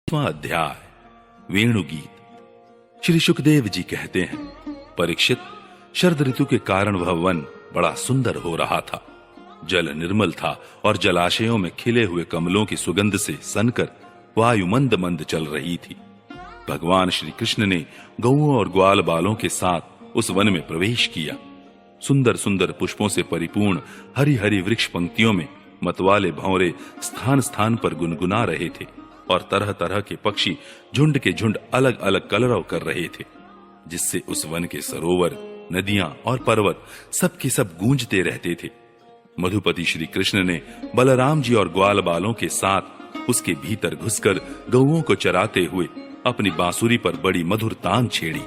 अध्याय वेणु गीत। श्री सुखदेव जी कहते हैं, परीक्षित, शरद ऋतु के कारण वह वन बड़ा सुंदर हो रहा था। जल निर्मल था और जलाशयों में खिले हुए कमलों की सुगंध से सनकर वायु मंद मंद चल रही थी। भगवान श्री कृष्ण ने गौओं और ग्वाल बालों के साथ उस वन में प्रवेश किया। सुंदर सुंदर पुष्पों से परिपूर्ण हरी हरी वृक्ष पंक्तियों में मतवाले भंवरे स्थान स्थान पर गुनगुना रहे थे और तरह तरह के पक्षी झुंड के झुंड अलग अलग कलरव कर रहे थे, जिससे उस वन के सरोवर, नदियां और पर्वत सब के सब गूंजते रहते थे। मधुपति श्री कृष्ण ने बलराम जी और ग्वाल बालों के साथ उसके भीतर घुसकर गौओं को चराते हुए अपनी बांसुरी पर बड़ी मधुर तान छेड़ी।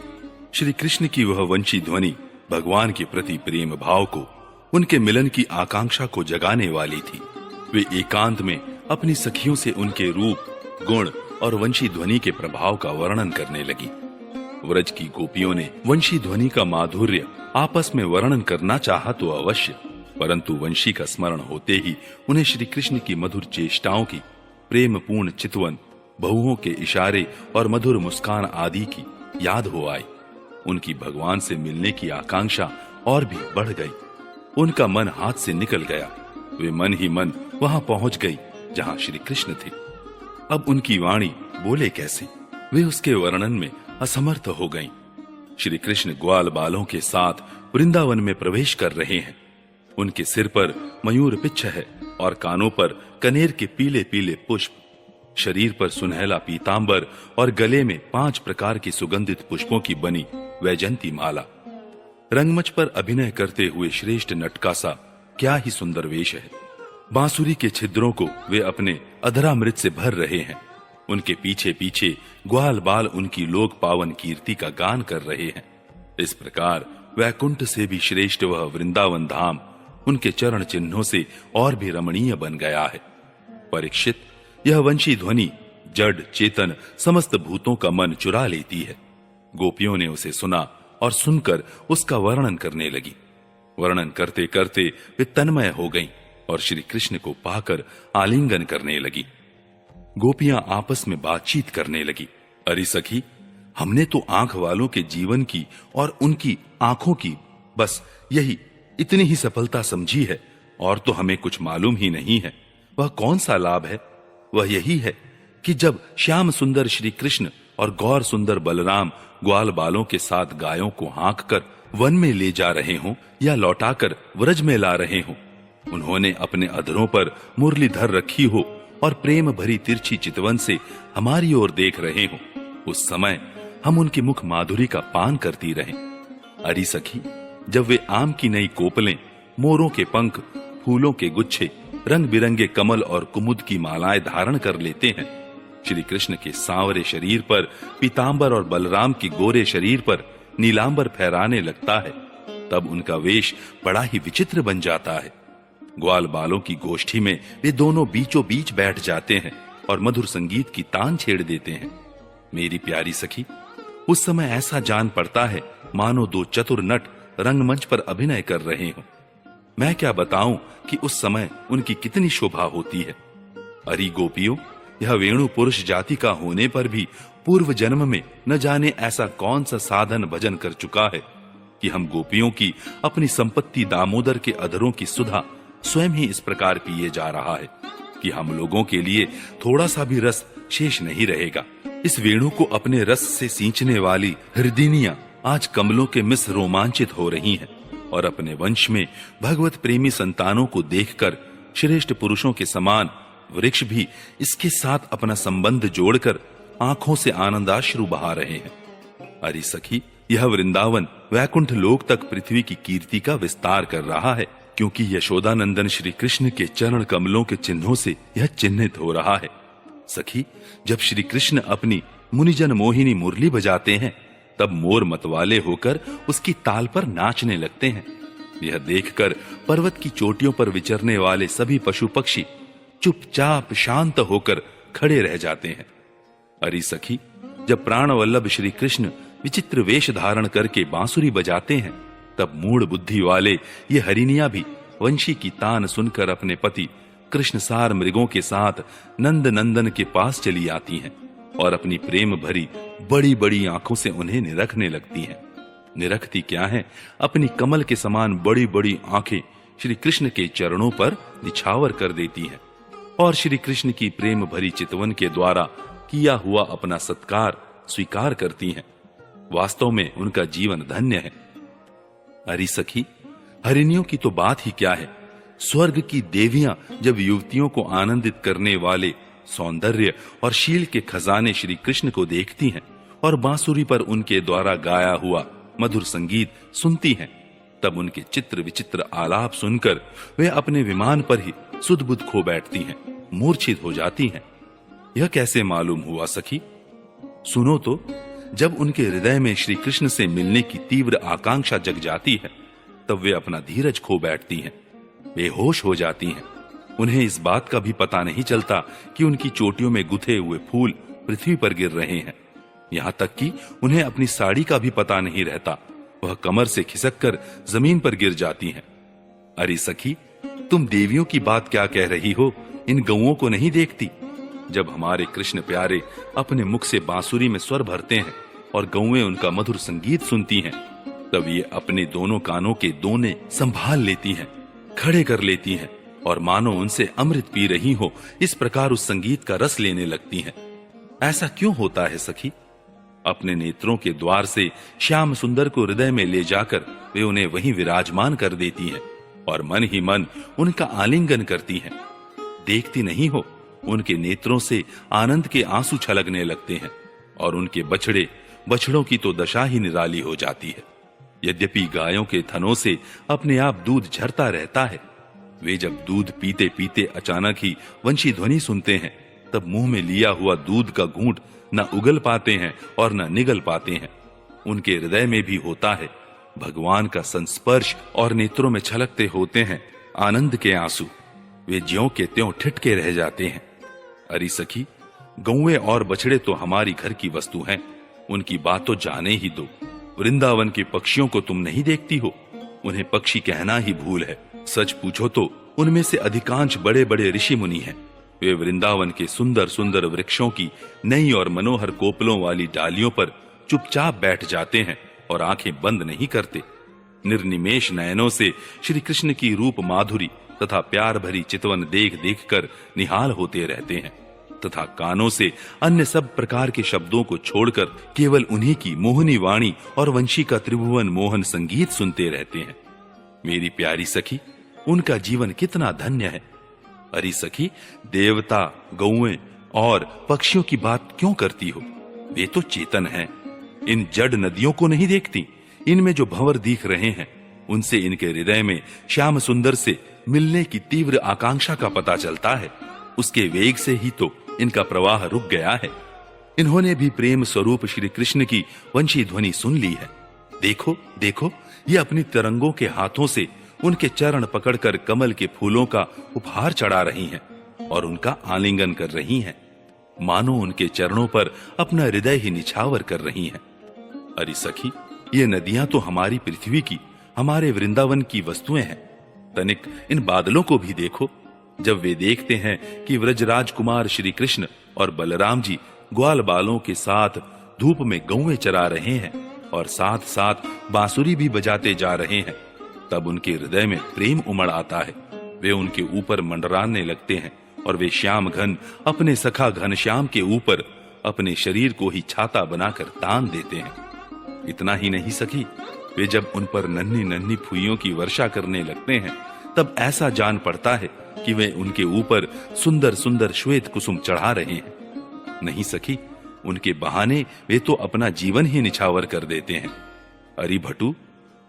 श्री कृष्ण की वह वंशी ध्वनि भगवान के प्रति प्रेम भाव को, उनके मिलन की आकांक्षा को जगाने वाली थी। वे एकांत में अपनी सखियों से उनके रूप, गुण और वंशी ध्वनि के प्रभाव का वर्णन करने लगी। व्रज की गोपियों ने वंशी ध्वनि का माधुर्य आपस में वर्णन करना चाहा तो अवश्य, परंतु वंशी का स्मरण होते ही उन्हें श्री कृष्ण की मधुर चेष्टाओं की, प्रेम पूर्ण चितवन, बहुओं के इशारे और मधुर मुस्कान आदि की याद हो आई। उनकी भगवान से मिलने की आकांक्षा और भी बढ़ गई। उनका मन हाथ से निकल गया। वे मन ही मन वहां पहुंच गई जहां श्री कृष्ण थे। अब उनकी वाणी बोले कैसे, वे उसके वर्णन में असमर्थ हो गईं। श्री कृष्ण ग्वाल बालों के साथ वृंदावन में प्रवेश कर रहे हैं। उनके सिर पर मयूर पिच्छ है और कानों पर कनेर के पीले पीले पुष्प, शरीर पर सुनहला पीतांबर और गले में 5 प्रकार की सुगंधित पुष्पों की बनी वैजंती माला। रंगमंच पर अभिनय करते हुए श्रेष्ठ नटका सा क्या ही सुंदर वेश है। बांसुरी के छिद्रों को वे अपने अधरामृत से भर रहे हैं। उनके पीछे पीछे ग्वाल बाल उनकी लोक पावन कीर्ति का गान कर रहे हैं। इस प्रकार वैकुंठ से भी श्रेष्ठ वह वृंदावन धाम उनके चरण चिन्हों से और भी रमणीय बन गया है। परीक्षित, यह वंशी ध्वनि जड़ चेतन समस्त भूतों का मन चुरा लेती है। गोपियों ने उसे सुना और सुनकर उसका वर्णन करने लगी। वर्णन करते करते वे तन्मय हो गईं और श्री कृष्ण को पाकर आलिंगन करने लगी। गोपियां आपस में बातचीत करने लगी। अरे सखी, हमने तो आंख वालों के जीवन की और उनकी आंखों की बस यही इतनी ही सफलता समझी है, और तो हमें कुछ मालूम ही नहीं है। वह कौन सा लाभ है? वह यही है कि जब श्याम सुंदर श्री कृष्ण और गौर सुंदर बलराम ग्वाल बालों के साथ गायों को हाँक कर वन में ले जा रहे हों या लौटाकर व्रज में ला रहे हों, उन्होंने अपने अधरों पर मुरली धर रखी हो और प्रेम भरी तिरछी चितवन से हमारी ओर देख रहे हों, उस समय हम उनके मुख माधुरी का पान करती रहें। अरी सखी, जब वे आम की नई कोपलें, मोरों के पंख, फूलों के गुच्छे, रंग बिरंगे कमल और कुमुद की मालाएं धारण कर लेते हैं, श्री कृष्ण के सांवरे शरीर पर पीतांबर और बलराम की गोरे शरीर पर नीलांबर फहराने लगता है, तब उनका वेश बड़ा ही विचित्र बन जाता है। ग्वाल बालों की गोष्ठी में वे दोनों बीचों बीच बैठ जाते हैं और मधुर संगीत की तान छेड़ देते हैं। मेरी प्यारी सखी, उस समय ऐसा जान पड़ता है मानो 2 चतुर नट रंगमंच पर अभिनय कर रहे हों। मैं क्या बताऊं कि उस समय उनकी कितनी शोभा होती है। अरी गोपियों, यह वेणु पुरुष जाति का होने पर भी पूर्व जन्म में न जाने ऐसा कौन सा साधन भजन कर चुका है कि हम गोपियों की अपनी संपत्ति दामोदर के अधरों की सुधा स्वयं ही इस प्रकार पिए जा रहा है कि हम लोगों के लिए थोड़ा सा भी रस शेष नहीं रहेगा। इस वेणु को अपने रस से सींचने वाली हृदयिनियां आज कमलों के मिस रोमांचित हो रही हैं और अपने वंश में भगवत प्रेमी संतानों को देखकर श्रेष्ठ पुरुषों के समान वृक्ष भी इसके साथ अपना संबंध जोड़कर आंखों से आनंदाश्रु बहा रहे हैं। अरे सखी, यह वृंदावन वैकुंठ लोक तक पृथ्वी की कीर्ति का विस्तार कर रहा है, क्योंकि यशोदानंदन श्री कृष्ण के चरण कमलों के चिन्हों से यह चिन्हित हो रहा है। सखी, जब श्री कृष्ण अपनी मुनिजन मोहिनी मुरली बजाते हैं, तब मोर मतवाले होकर उसकी ताल पर नाचने लगते हैं। यह देखकर पर्वत की चोटियों पर विचरने वाले सभी पशु पक्षी चुपचाप शांत होकर खड़े रह जाते हैं। अरे सखी, जब प्राणवल्लभ श्री कृष्ण विचित्र वेश धारण करके बांसुरी बजाते हैं, तब मूढ़ बुद्धि वाले ये हरिणियां भी वंशी की तान सुनकर अपने पति कृष्णसार मृगों के साथ नंद नंदन के पास चली आती हैं और अपनी प्रेम भरी बड़ी बड़ी आंखों से उन्हें निरखने लगती हैं। निरखती क्या है, अपनी कमल के समान बड़ी बड़ी आंखें श्री कृष्ण के चरणों पर निछावर कर देती हैं और श्री कृष्ण की प्रेम भरी चितवन के द्वारा किया हुआ अपना सत्कार स्वीकार करती हैं। वास्तव में उनका जीवन धन्य है। अरे सखी, हरिणियों की तो बात ही क्या है। स्वर्ग की देवियां जब युवतियों को आनंदित करने वाले सौंदर्य और शील के खजाने श्री कृष्ण को देखती हैं और बांसुरी पर उनके द्वारा गाया हुआ मधुर संगीत सुनती हैं, तब उनके चित्र विचित्र आलाप सुनकर वे अपने विमान पर ही सुध-बुध खो बैठती हैं, मूर्छित हो जाती हैं। यह कैसे मालूम हुआ सखी? सुनो तो, जब उनके हृदय में श्री कृष्ण से मिलने की तीव्र आकांक्षा जग जाती है, तब वे अपना धीरज खो बैठती हैं, बेहोश हो जाती हैं। उन्हें इस बात का भी पता नहीं चलता कि उनकी चोटियों में गुथे हुए फूल पृथ्वी पर गिर रहे हैं। यहां तक कि उन्हें अपनी साड़ी का भी पता नहीं रहता, वह कमर से खिसककर जमीन पर गिर जाती हैं। अरे सखी, तुम देवियों की बात क्या कह रही हो? इन गौओं को नहीं देखती? जब हमारे कृष्ण प्यारे अपने मुख से बांसुरी में स्वर भरते हैं और गौएं उनका मधुर संगीत सुनती हैं, तब ये अपने दोनों कानों के दोने संभाल लेती हैं, खड़े कर लेती हैं और मानो उनसे अमृत पी रही हो, इस प्रकार उस संगीत का रस लेने लगती हैं। ऐसा क्यों होता है सखी? अपने नेत्रों के द्वार से श्याम सुंदर को हृदय में ले जाकर वे उन्हें वहीं विराजमान कर देती हैं और मन ही मन उनका आलिंगन करती हैं। देखती नहीं हो, उनके नेत्रों से आनंद के आंसू छलकने लगते हैं और उनके बछड़ों की तो दशा ही निराली हो जाती है। यद्यपि गायों के थनों से अपने आप दूध झरता रहता है, वे जब दूध पीते पीते अचानक ही वंशी ध्वनि सुनते हैं, तब मुंह में लिया हुआ दूध का घूंट न उगल पाते हैं और न निगल पाते हैं। उनके हृदय में भी होता है भगवान का संस्पर्श और नेत्रों में छलकते होते हैं आनंद के आंसू। वे ज्यों के त्यों ठिठके रह जाते हैं। अरे सखी, गौएं और बछड़े तो हमारी घर की वस्तु हैं, उनकी बात तो जाने ही दो। वृंदावन के पक्षियों को तुम नहीं देखती हो? उन्हें पक्षी कहना ही भूल है। सच पूछो तो उनमें से अधिकांश बड़े बड़े ऋषि मुनि हैं। वे वृंदावन के सुंदर सुंदर वृक्षों की नई और मनोहर कोपलों वाली डालियों पर चुपचाप बैठ जाते हैं और आंखें बंद नहीं करते। निर्निमेष नयनों से श्री कृष्ण की रूप माधुरी तथा प्यार भरी चितवन देख देख कर निहाल होते रहते हैं तथा कानों से अन्य सब प्रकार के शब्दों को छोड़कर केवल उन्हीं की मोहनी वाणी और वंशी का त्रिभुवन मोहन संगीत सुनते रहते हैं। मेरी प्यारी सखी, उनका जीवन कितना धन्य है। अरे सखी, देवता, गौएं और पक्षियों की बात क्यों करती हो? वे तो चेतन हैं। इन जड़ नदियों को नहीं देखती? इनमें जो भंवर दिख रहे हैं, उनसे इनके हृदय में श्याम सुंदर से मिलने की तीव्र आकांक्षा का पता चलता है। उसके वेग से ही तो इनका प्रवाह रुक गया है। इन्होंने भी प्रेम स्वरूप श्री कृष्ण की वंशी ध्वनि सुन ली है। देखो देखो, ये अपनी तरंगों के हाथों से उनके चरण पकड़कर कमल के फूलों का उपहार चढ़ा रही हैं और उनका आलिंगन कर रही हैं, मानो उनके चरणों पर अपना हृदय ही निछावर कर रही हैं। अरे सखी, ये नदियां तो हमारी पृथ्वी की, हमारे वृंदावन की वस्तुएं हैं। तनिक इन बादलों को भी देखो। जब वे देखते हैं कि व्रजराज कुमार श्री कृष्ण और बलराम जी ग्वाल बालों के साथ धूप में गौएं चरा रहे हैं और साथ साथ बांसुरी भी बजाते जा रहे हैं, तब उनके हृदय में प्रेम उमड़ आता है। वे उनके ऊपर मंडराने लगते हैं और वे श्याम घन अपने सखा घनश्याम के ऊपर अपने शरीर को ही छाता बनाकर तान देते हैं। इतना ही नहीं सखी, वे जब उन पर नन्ही नन्ही फुइयों की वर्षा करने लगते हैं, तब ऐसा जान पड़ता है कि वे उनके ऊपर सुंदर सुंदर श्वेत कुसुम चढ़ा रहे हैं। नहीं सखी, उनके बहाने वे तो अपना जीवन ही निछावर कर देते हैं। अरे भटू,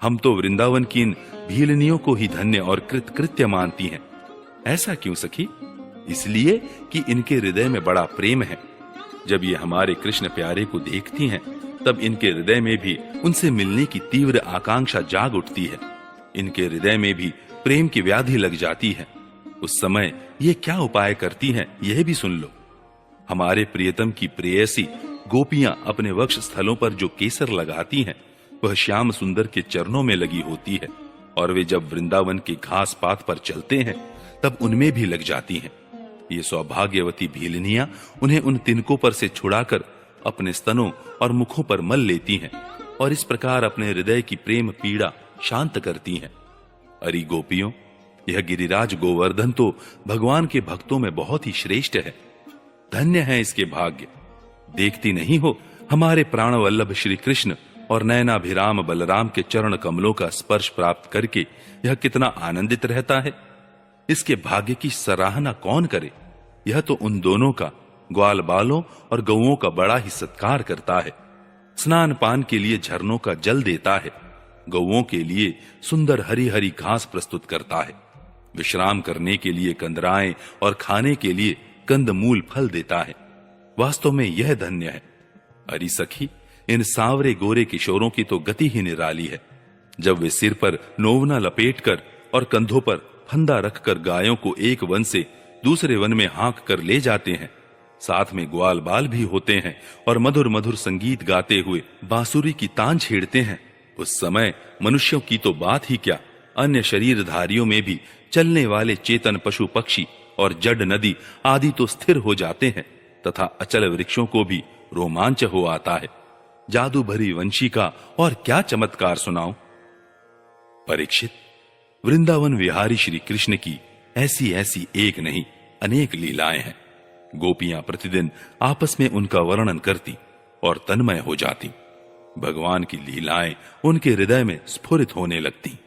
हम तो वृंदावन की इन भीलनियों को ही धन्य और कृत्य मानती हैं। ऐसा क्यों सखी? इसलिए कि इनके हृदय में बड़ा प्रेम है। जब ये हमारे कृष्ण प्यारे को देखती हैं, तब इनके हृदय में भी उनसे मिलने की तीव्र आकांक्षा जाग उठती है। इनके हृदय में भी प्रेम की व्याधि लग जाती है। उस समय ये क्या उपाय करती हैं, यह भी सुन लो। हमारे प्रियतम की प्रेयसी गोपियां अपने वक्ष स्थलों पर जो केसर लगाती हैं, वह श्याम सुंदर के चरणों में लगी होती है, और वे जब वृंदावन के घास पात पर चलते हैं, तब उनमें भी लग जाती हैं। ये सौभाग्यवती भीलनियां उन्हें उन तिनकों पर से छुड़ाकर अपने स्तनों और मुखों पर मल लेती हैं और इस प्रकार अपने हृदय की प्रेम पीड़ा शांत करती हैं। अरि गोपियों, यह गिरिराज गोवर्धन तो भगवान के भक्तों में बहुत ही श्रेष्ठ है। धन्य है इसके भाग्य। देखती नहीं हो हमारे प्राणवल्लभ श्री कृष्ण और नयनाभिराम बलराम के चरण कमलों का स्पर्श प्राप्त करके यह कितना आनंदित रहता है। इसके भाग्य की सराहना कौन करे। यह तो उन दोनों का, ग्वाल बालों और गौओं का बड़ा ही सत्कार करता है। स्नान पान के लिए झरनों का जल देता है, गौओं के लिए सुंदर हरी हरी घास प्रस्तुत करता है, विश्राम करने के लिए कंदराएं और खाने के लिए कंदमूल फल देता है। वास्तव में यह धन्य है। अरि सखी, इन सांवरे गोरे किशोरों की तो गति ही निराली है। जब वे सिर पर नोवना लपेटकर और कंधों पर फंदा रखकर गायों को एक वन से दूसरे वन में हाँक कर ले जाते हैं, साथ में ग्वाल बाल भी होते हैं और मधुर मधुर संगीत गाते हुए बांसुरी की तान छेड़ते हैं, उस समय मनुष्यों की तो बात ही क्या, अन्य शरीरधारियों में भी चलने वाले चेतन पशु पक्षी और जड नदी आदि तो स्थिर हो जाते हैं तथा अचल वृक्षों को भी रोमांच हो आता है। जादू भरी वंशी का और क्या चमत्कार सुनाऊं। परीक्षित, वृंदावन विहारी श्री कृष्ण की ऐसी ऐसी एक नहीं अनेक लीलाएं हैं। गोपियां प्रतिदिन आपस में उनका वर्णन करती और तन्मय हो जाती। भगवान की लीलाएं उनके हृदय में स्फुरित होने लगती।